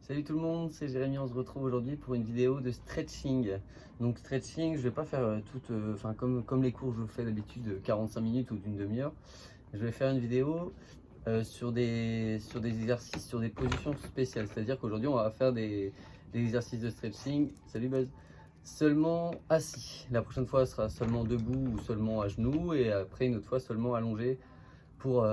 Salut tout le monde, c'est Jérémy, on se retrouve aujourd'hui pour une vidéo de stretching. Donc stretching, je vais pas faire comme les cours je le fais d'habitude de 45 minutes ou d'une demi-heure. Je vais faire une vidéo sur des exercices, sur des positions spéciales. C'est-à-dire qu'aujourd'hui on va faire des exercices de stretching, salut Buzz, seulement assis. La prochaine fois ce sera seulement debout ou seulement à genoux et après une autre fois seulement allongé pour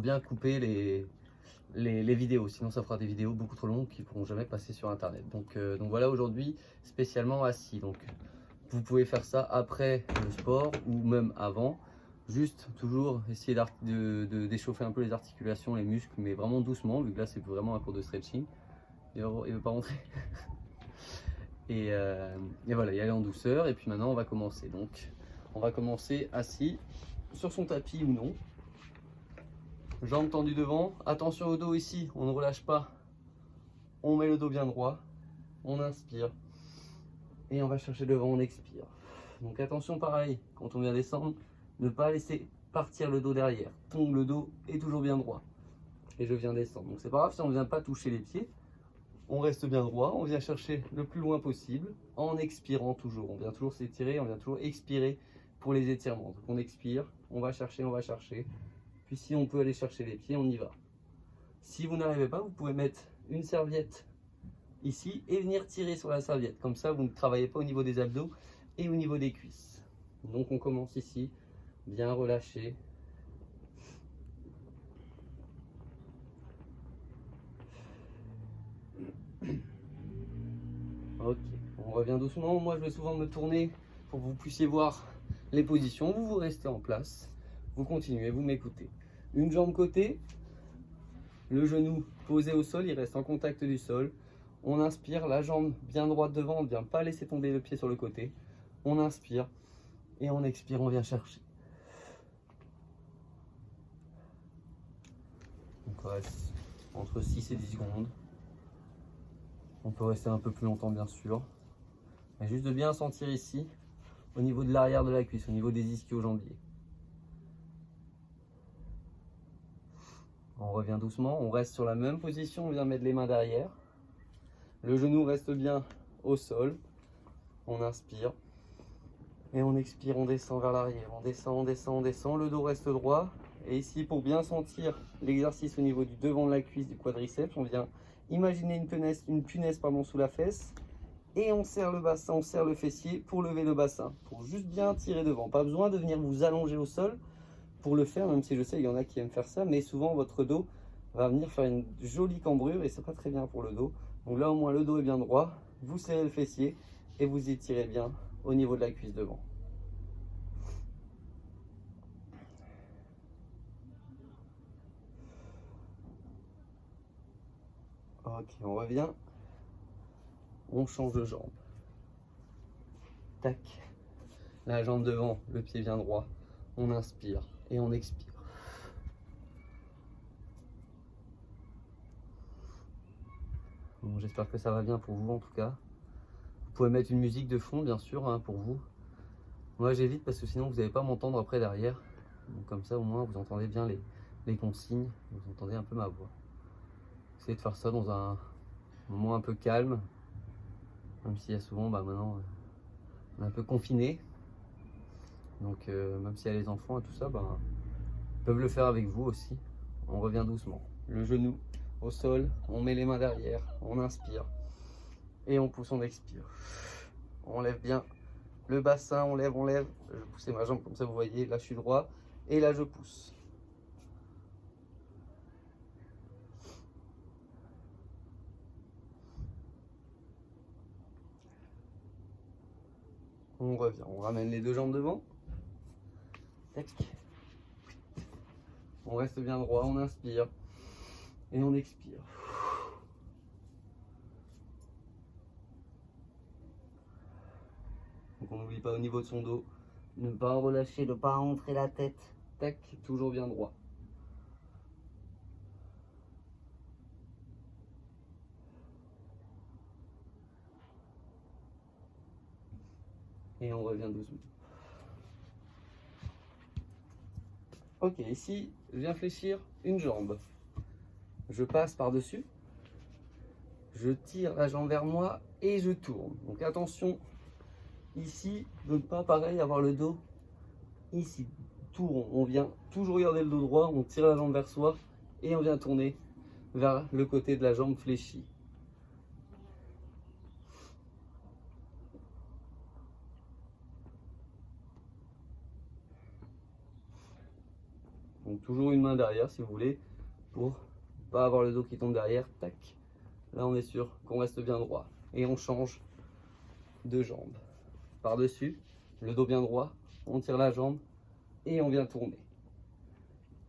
bien couper les vidéos, sinon ça fera des vidéos beaucoup trop longues qui ne pourront jamais passer sur internet. Donc voilà, aujourd'hui spécialement assis. Donc vous pouvez faire ça après le sport ou même avant, juste toujours essayer d'échauffer un peu les articulations, les muscles, mais vraiment doucement, vu que là c'est vraiment un cours de stretching. Il veut pas rentrer. Et voilà, y aller en douceur. Et puis maintenant on va commencer. Donc on va commencer assis sur son tapis ou non. Jambes tendues devant, attention au dos ici, on ne relâche pas, on met le dos bien droit, on inspire et on va chercher devant, on expire. Donc attention pareil, quand on vient descendre, ne pas laisser partir le dos derrière, donc le dos est toujours bien droit et je viens descendre. Donc c'est pas grave si on ne vient pas toucher les pieds, on reste bien droit, on vient chercher le plus loin possible en expirant toujours, on vient toujours s'étirer, on vient toujours expirer pour les étirements. Donc on expire, on va chercher. Puis si on peut aller chercher les pieds, on y va. Si vous n'arrivez pas, vous pouvez mettre une serviette ici et venir tirer sur la serviette. Comme ça, vous ne travaillez pas au niveau des abdos et au niveau des cuisses. Donc on commence ici, bien relâché. Ok, on revient doucement. Moi, je vais souvent me tourner pour que vous puissiez voir les positions. Vous restez en place, vous continuez, vous m'écoutez. Une jambe côté, le genou posé au sol, il reste en contact du sol. On inspire, la jambe bien droite devant, on ne vient pas laisser tomber le pied sur le côté. On inspire et on expire, on vient chercher. Donc on reste entre 6 et 10 secondes. On peut rester un peu plus longtemps bien sûr. Mais juste de bien sentir ici, au niveau de l'arrière de la cuisse, au niveau des ischio-jambiers. On revient doucement, on reste sur la même position, on vient mettre les mains derrière. Le genou reste bien au sol. On inspire. Et on expire, on descend vers l'arrière. On descend. Le dos reste droit. Et ici, pour bien sentir l'exercice au niveau du devant de la cuisse, du quadriceps, on vient imaginer une punaise sous la fesse. Et on serre le bassin, on serre le fessier pour lever le bassin. Pour juste bien tirer devant. Pas besoin de venir vous allonger au sol pour le faire, même si je sais qu'il y en a qui aiment faire ça, mais souvent votre dos va venir faire une jolie cambrure et c'est pas très bien pour le dos. Donc là au moins le dos est bien droit, vous serrez le fessier et vous étirez bien au niveau de la cuisse devant. Ok, on revient, on change de jambe. Tac, la jambe devant, le pied bien droit, on inspire et on expire. Bon, j'espère que ça va bien pour vous en tout cas. Vous pouvez mettre une musique de fond bien sûr hein, pour vous. Moi j'évite parce que sinon vous n'allez pas m'entendre après derrière. Donc comme ça au moins vous entendez bien les consignes, vous entendez un peu ma voix. Essayez de faire ça dans un moment un peu calme, même s'il y a souvent maintenant on est un peu confiné. Donc même s'il y a les enfants et tout ça, ils peuvent le faire avec vous aussi. On revient doucement. Le genou au sol, on met les mains derrière, on inspire et on pousse, on expire. On lève bien le bassin, on lève. Je vais pousser ma jambe comme ça, vous voyez, là je suis droit et là je pousse. On revient, on ramène les deux jambes devant. Tac. On reste bien droit, on inspire et on expire. Donc on n'oublie pas au niveau de son dos, ne pas relâcher, ne pas rentrer la tête. Tac, toujours bien droit. Et on revient doucement. Ok, ici, je viens fléchir une jambe. Je passe par-dessus. je tire la jambe vers moi et je tourne. Donc attention ici de ne pas pareil avoir le dos ici, tout rond. On vient toujours regarder le dos droit, on tire la jambe vers soi et on vient tourner vers le côté de la jambe fléchie. Donc toujours une main derrière si vous voulez, pour pas avoir le dos qui tombe derrière. Tac. Là on est sûr qu'on reste bien droit. Et on change de jambe. Par-dessus, le dos bien droit, on tire la jambe et on vient tourner.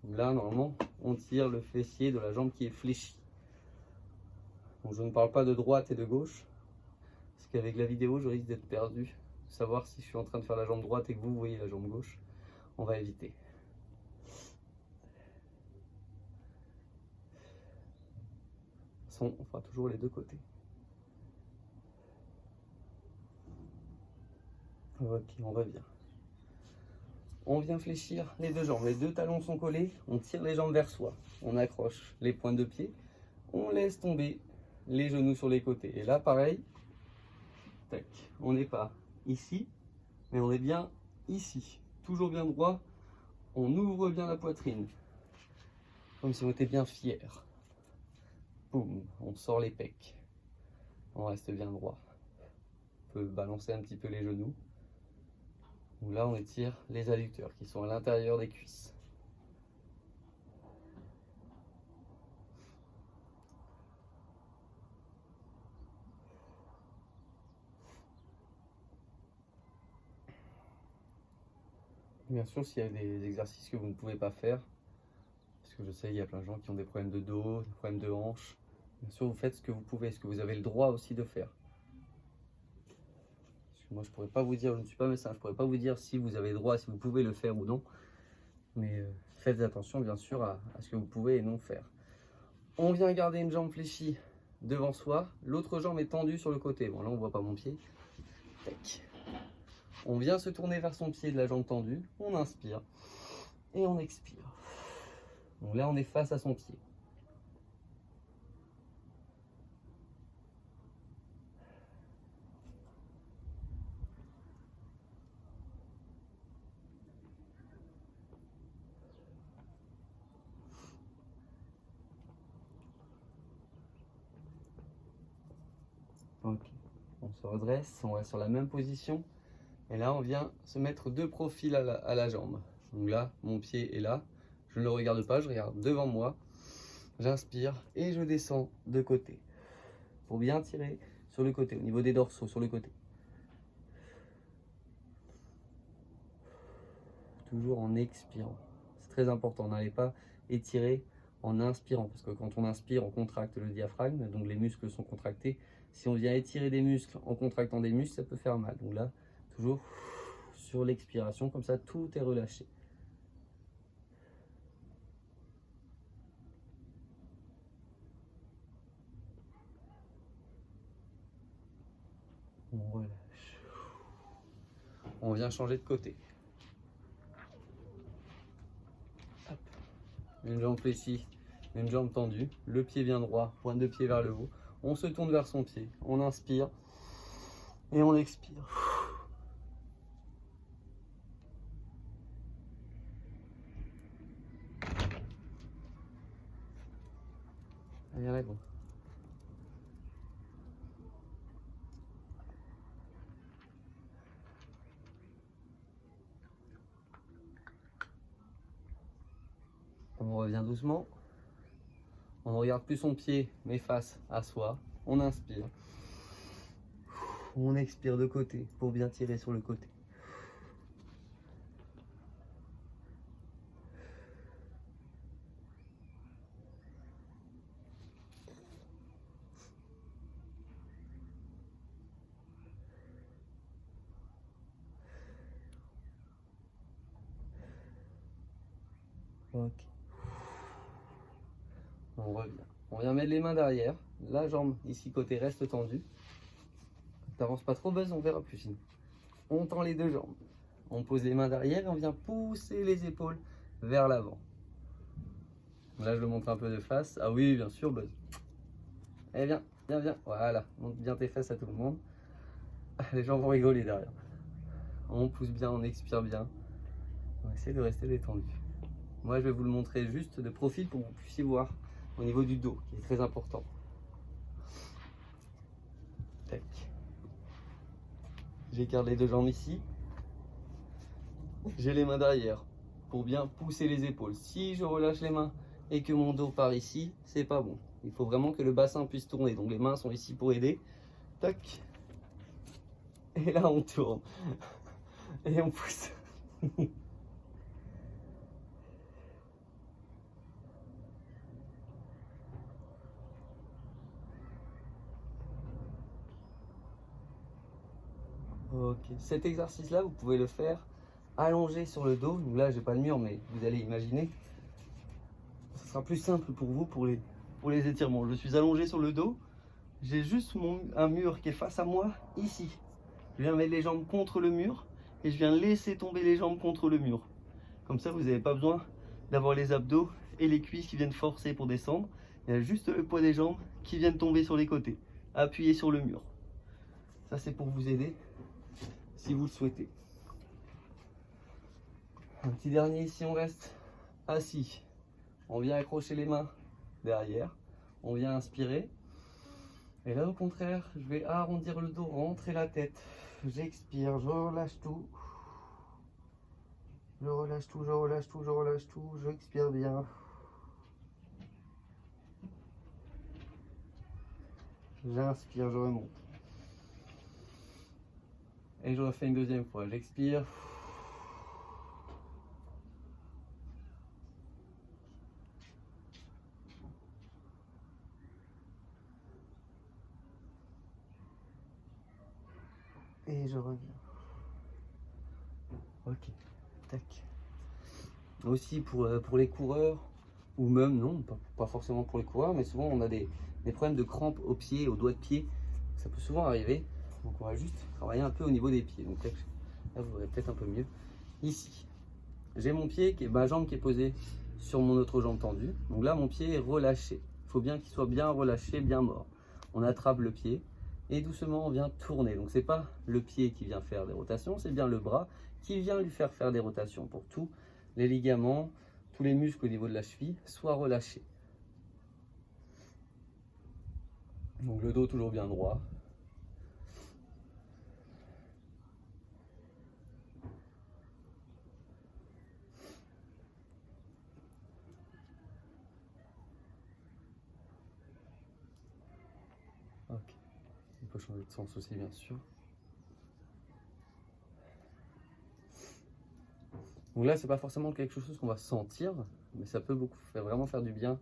Là normalement on tire le fessier de la jambe qui est fléchie. Donc je ne parle pas de droite et de gauche, parce qu'avec la vidéo je risque d'être perdu, savoir si je suis en train de faire la jambe droite et que vous voyez la jambe gauche. On va éviter. On fera toujours les deux côtés. Ok, on revient. On vient fléchir les deux jambes. Les deux talons sont collés. On tire les jambes vers soi. On accroche les pointes de pied. On laisse tomber les genoux sur les côtés. Et là, pareil. Tac. On n'est pas ici, mais on est bien ici. Toujours bien droit. On ouvre bien la poitrine. Comme si on était bien fier. Boum. On sort les pecs. On reste bien droit. On peut balancer un petit peu les genoux. Donc là, on étire les adducteurs qui sont à l'intérieur des cuisses. Bien sûr, s'il y a des exercices que vous ne pouvez pas faire, parce que je sais qu'il y a plein de gens qui ont des problèmes de dos, des problèmes de hanches, bien sûr, vous faites ce que vous pouvez, ce que vous avez le droit aussi de faire. Parce que moi, je ne pourrais pas vous dire, je ne suis pas médecin, je ne pourrais pas vous dire si vous avez le droit, si vous pouvez le faire ou non. Mais faites attention, bien sûr, à ce que vous pouvez et non faire. On vient garder une jambe fléchie devant soi, l'autre jambe est tendue sur le côté. Bon, là, on ne voit pas mon pied. Tac. On vient se tourner vers son pied de la jambe tendue, on inspire et on expire. Donc là, on est face à son pied. Ok, on se redresse, on reste sur la même position. Et là, on vient se mettre deux profils à la jambe. Donc là, mon pied est là. Je ne le regarde pas, je regarde devant moi. J'inspire et je descends de côté. Pour bien tirer sur le côté, au niveau des dorsaux, sur le côté. Toujours en expirant. C'est très important, n'allez pas étirer en inspirant. Parce que quand on inspire, on contracte le diaphragme, donc les muscles sont contractés. Si on vient étirer des muscles en contractant des muscles, ça peut faire mal. Donc là, toujours sur l'expiration, comme ça tout est relâché. On relâche. On vient changer de côté. Hop. Une jambe fléchie, une jambe tendue, le pied bien droit, pointe de pied vers le haut. On se tourne vers son pied, on inspire et on expire. Allez, allez, bon. On revient doucement. On ne regarde plus son pied, mais face à soi. On inspire. On expire de côté pour bien tirer sur le côté. Ok. On revient. On vient mettre les mains derrière. La jambe ici côté reste tendue. T'avances pas trop, buzz, on verra plus sinon. On tend les deux jambes. On pose les mains derrière et on vient pousser les épaules vers l'avant. Là, je le montre un peu de face. Ah oui, bien sûr, buzz. Allez, viens, viens, viens. Voilà, montre bien tes fesses à tout le monde. Les gens vont rigoler derrière. On pousse bien, on expire bien. On va essayer de rester détendu. Moi, je vais vous le montrer juste de profil pour que vous puissiez voir au niveau du dos, qui est très important. Tac. J'écarte les deux jambes ici. J'ai les mains derrière pour bien pousser les épaules. Si je relâche les mains et que mon dos part ici, c'est pas bon. Il faut vraiment que le bassin puisse tourner. Donc les mains sont ici pour aider. Tac. Et là, on tourne. Et on pousse. Ok, cet exercice-là, vous pouvez le faire allongé sur le dos. Donc là, j'ai pas le mur, mais vous allez imaginer. Ce sera plus simple pour vous pour les étirements. Je suis allongé sur le dos. J'ai juste un mur qui est face à moi, ici. Je viens mettre les jambes contre le mur et je viens laisser tomber les jambes contre le mur. Comme ça, vous n'avez pas besoin d'avoir les abdos et les cuisses qui viennent forcer pour descendre. Il y a juste le poids des jambes qui viennent tomber sur les côtés, appuyer sur le mur. Ça, c'est pour vous aider si vous le souhaitez. Un petit dernier, si on reste assis, on vient accrocher les mains derrière, on vient inspirer. Et là, au contraire, je vais arrondir le dos, rentrer la tête. J'expire, je relâche tout. Je relâche tout, je relâche tout, je relâche tout. J'expire bien. J'inspire, je remonte. Et je refais une deuxième fois. J'expire. Et je reviens. Ok. Tac. Aussi pour les coureurs, ou même non, pas forcément pour les coureurs, mais souvent on a des problèmes de crampes aux pieds, aux doigts de pied. Ça peut souvent arriver. Donc on va juste travailler un peu au niveau des pieds. Donc là vous verrez peut-être un peu mieux. Ici, j'ai mon pied, ma jambe qui est posée sur mon autre jambe tendue. Donc là mon pied est relâché. Il faut bien qu'il soit bien relâché, bien mort. On attrape le pied et doucement on vient tourner. Donc c'est pas le pied qui vient faire des rotations, c'est bien le bras qui vient lui faire des rotations pour tous les ligaments, tous les muscles au niveau de la cheville soient relâchés. Donc le dos toujours bien droit. Ok. On peut changer de sens aussi bien sûr. Donc là c'est pas forcément quelque chose qu'on va sentir, mais ça peut vraiment faire du bien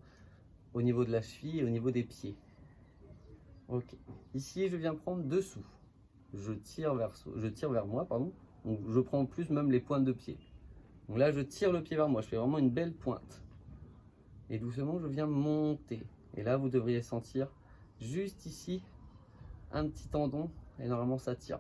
au niveau de la cheville et au niveau des pieds. Ok. Ici je viens prendre dessous. Je tire vers moi, pardon. Donc je prends plus même les pointes de pied. Donc là je tire le pied vers moi, je fais vraiment une belle pointe. Et doucement je viens monter. Et là vous devriez sentir juste ici un petit tendon et normalement ça tire.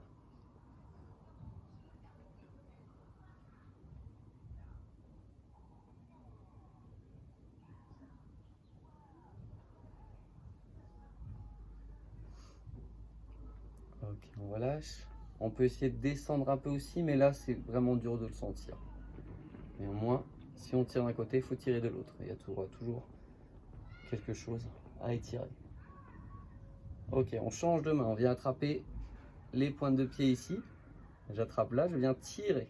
Ok, on relâche. On peut essayer de descendre un peu aussi, mais là c'est vraiment dur de le sentir. Mais au moins, si on tire d'un côté, il faut tirer de l'autre. Il y a toujours quelque chose à étirer. Ok, on change de main, on vient attraper les pointes de pied ici. J'attrape là, je viens tirer.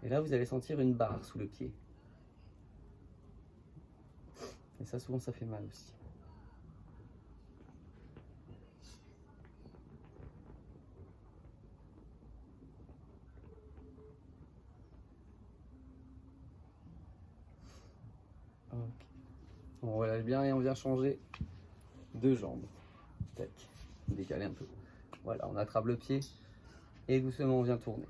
Et là, vous allez sentir une barre sous le pied. Et ça, souvent, ça fait mal aussi. Ok. On relâche bien et on vient changer de jambe. Tac. Décaler un peu. Voilà, on attrape le pied et doucement, on vient tourner.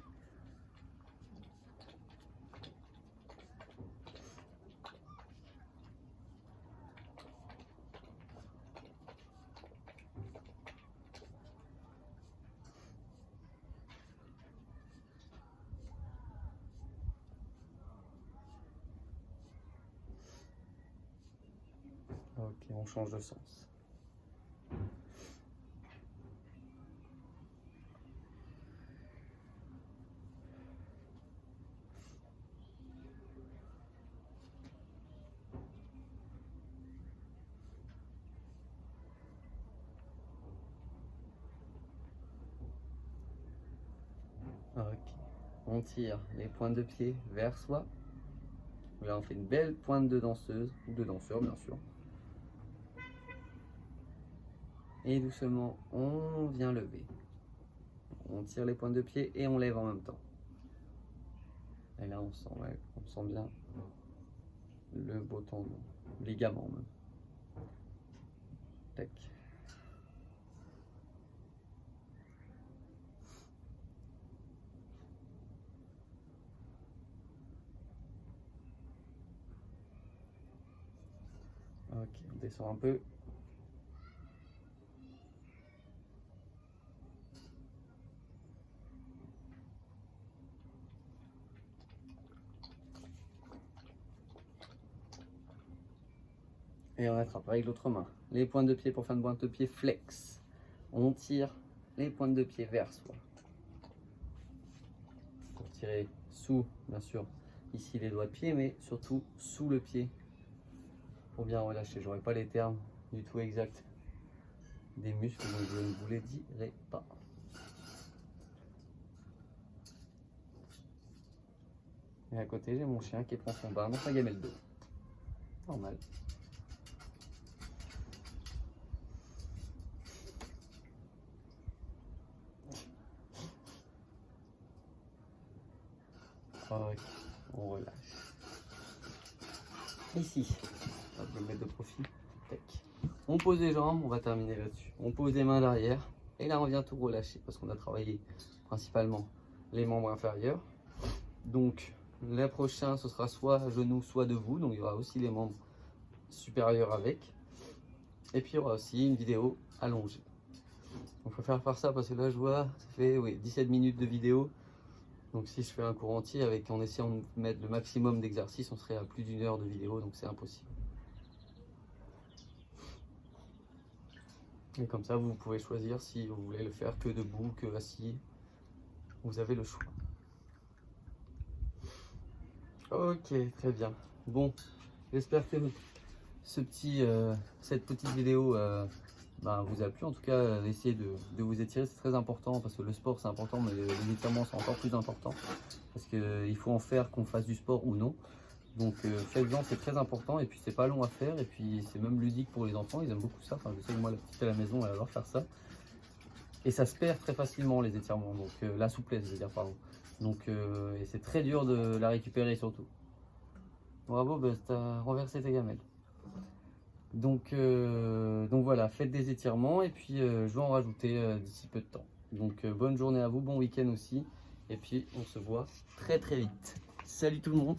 Ok, on change de sens. on tire les pointes de pied vers soi. Là, on fait une belle pointe de danseuse, ou de danseur bien sûr. Et doucement, on vient lever. On tire les pointes de pied et on lève en même temps. Et là, on sent bien le beau tendon, ligament même. Tac. Ok, on descend un peu. Et on attrape avec l'autre main. Les pointes de pied pour faire une pointe de pied flex. On tire les pointes de pied vers soi. Pour tirer sous, bien sûr, ici les doigts de pied, mais surtout sous le pied. Pour bien relâcher. J'aurais pas les termes du tout exacts des muscles, donc je ne vous les dirai pas. Et à côté, j'ai mon chien qui prend son bain dans sa gamelle d'eau. Normal. Ok, on relâche. Ici, on va le mettre de profil. Tac. On pose les jambes, on va terminer là-dessus. On pose les mains derrière et là on vient tout relâcher parce qu'on a travaillé principalement les membres inférieurs. Donc le prochain ce sera soit genou soit debout, donc il y aura aussi les membres supérieurs avec. Et puis il y aura aussi une vidéo allongée. Donc je préfère faire ça parce que là je vois ça fait 17 minutes de vidéo. Donc si je fais un cours entier en essayant de mettre le maximum d'exercices, on serait à plus d'1 heure de vidéo, donc c'est impossible. Et comme ça, vous pouvez choisir si vous voulez le faire que debout, que assis. Vous avez le choix. Ok, très bien. Bon, j'espère que cette petite vidéo vous a plu. En tout cas, essayez de vous étirer, c'est très important parce que le sport c'est important, mais les étirements sont encore plus importants parce qu'il faut en faire qu'on fasse du sport ou non. Donc faites-en, c'est très important et puis c'est pas long à faire et puis c'est même ludique pour les enfants, ils aiment beaucoup ça. Enfin, je sais que moi la petite à la maison elle adore faire ça et ça se perd très facilement les étirements, donc la souplesse je veux dire pardon. Donc et c'est très dur de la récupérer surtout. Bravo, tu as renversé tes gamelles. Donc voilà, faites des étirements et puis je vais en rajouter d'ici peu de temps. Donc bonne journée à vous, bon week-end aussi et puis on se voit très très vite. Salut tout le monde.